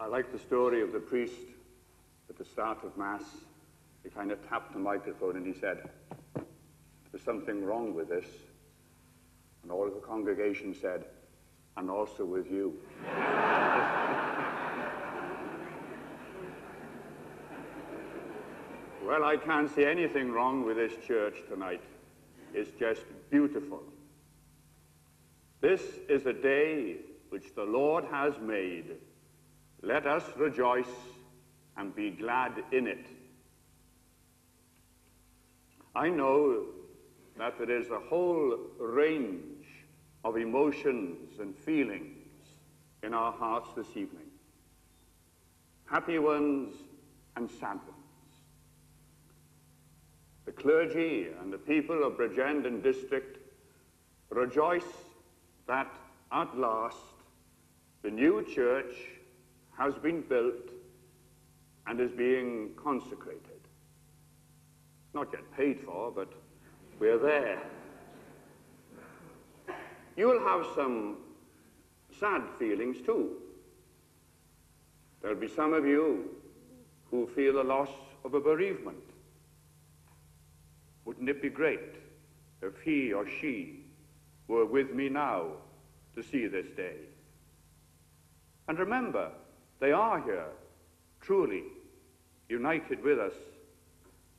I like the story of the priest at the start of Mass. He kind of tapped the microphone and he said, "There's something wrong with this." And all of the congregation said, "And also with you." Well, I can't see anything wrong with this church tonight. It's just beautiful. This is a day which the Lord has made. Let us rejoice and be glad in it. I know that there is a whole range of emotions and feelings in our hearts this evening. Happy ones and sad ones. The clergy and the people of Bridgend and district rejoice that at last the new church has been built and is being consecrated. Not yet paid for, but we're there. You will have some sad feelings too. There'll be some of you who feel the loss of a bereavement. Wouldn't it be great if he or she were with me now to see this day? And remember, they are here, truly, united with us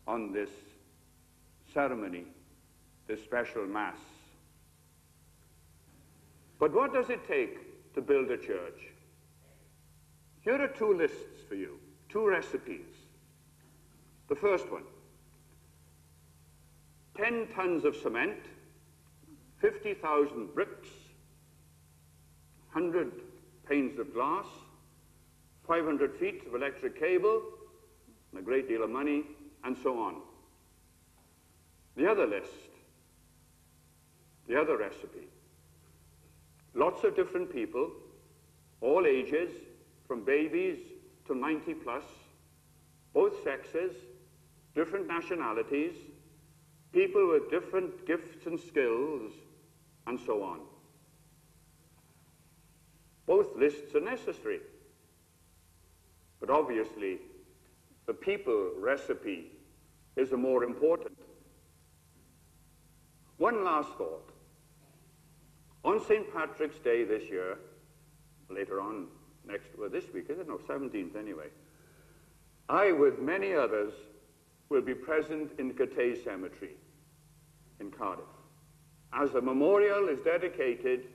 on this ceremony, this special Mass. But what does it take to build a church? Here are two lists for you, two recipes. The first one, 10 tons of cement, 50,000 bricks, 100 panes of glass, 500 feet of electric cable, and a great deal of money, and so on. The other list, the other recipe, lots of different people, all ages, from babies to 90 plus, both sexes, different nationalities, people with different gifts and skills, and so on. Both lists are necessary, but obviously the people recipe is the more important. One last thought. On St. Patrick's Day this year, later on this week, is it? No, 17th anyway, I, with many others, will be present in Cathay Cemetery in Cardiff, as a memorial is dedicated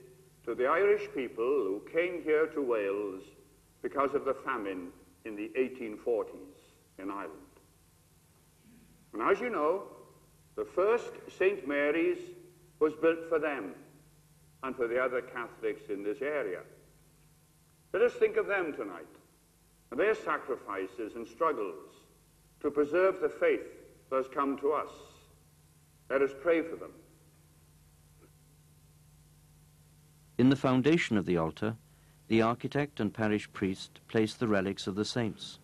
to the Irish people who came here to Wales because of the famine in the 1840s in Ireland. And as you know, the first St. Mary's was built for them and for the other Catholics in this area. Let us think of them tonight, and their sacrifices and struggles to preserve the faith that has come to us. Let us pray for them. In the foundation of the altar, the architect and parish priest placed the relics of the saints.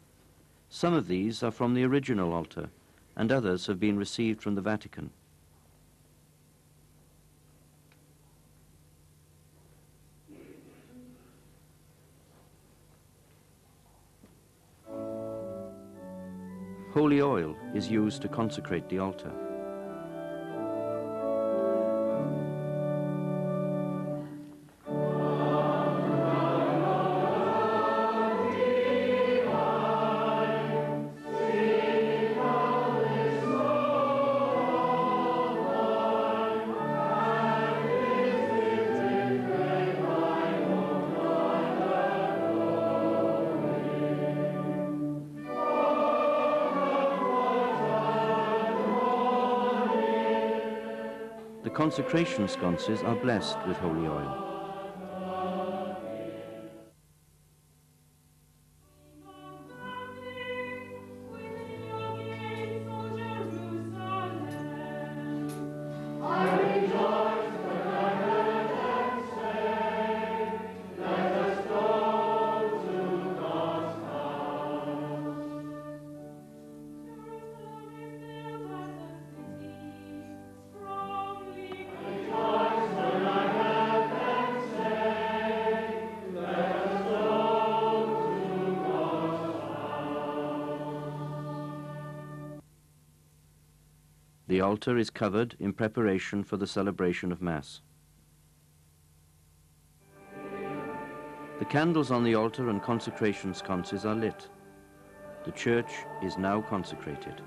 Some of these are from the original altar, and others have been received from the Vatican. Holy oil is used to consecrate the altar. The consecration sconces are blessed with holy oil. The altar is covered in preparation for the celebration of Mass. The candles on the altar and consecration sconces are lit. The church is now consecrated.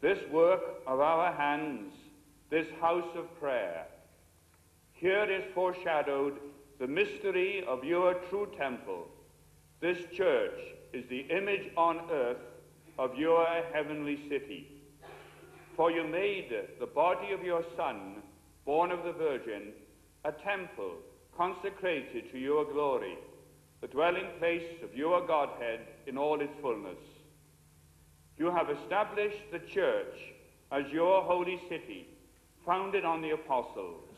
This work of our hands, this house of prayer, here is foreshadowed the mystery of your true temple. This church is the image on earth of your heavenly city. For you made the body of your Son, born of the Virgin, a temple consecrated to your glory, the dwelling place of your Godhead in all its fullness. You have established the church as your holy city, founded on the apostles,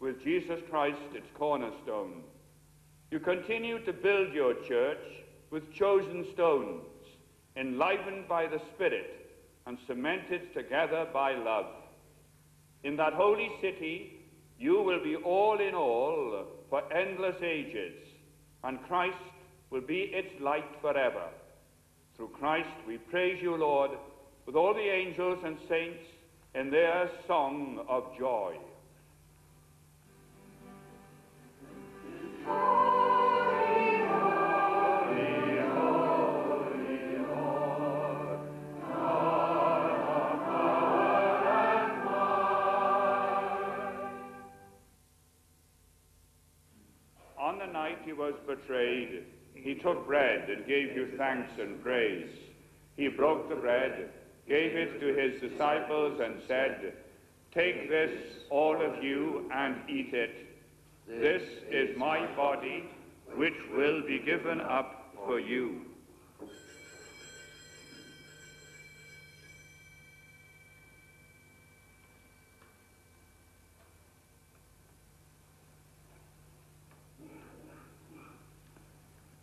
with Jesus Christ its cornerstone. You continue to build your church with chosen stones, enlivened by the Spirit and cemented together by love. In that holy city, you will be all in all for endless ages, and Christ will be its light forever. Through Christ we praise you, Lord, with all the angels and saints in their song of joy. Holy, holy, holy Lord, God of power and might. On the night he was betrayed, he took bread and gave you thanks and praise. He broke the bread, gave it to his disciples, and said, "Take this, all of you, and eat it. This is my body, which will be given up for you."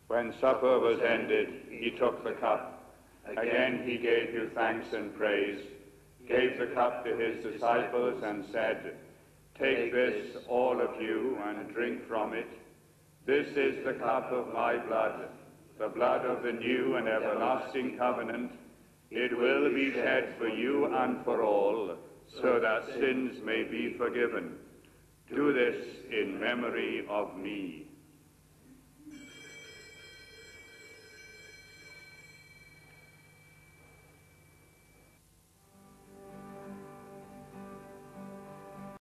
When supper was ended, he took the cup. Again he gave you thanks and praise, gave the cup to his disciples, and said, "Take this, all of you, and drink from it. This is the cup of my blood, the blood of the new and everlasting covenant. It will be shed for you and for all, so that sins may be forgiven. Do this in memory of me."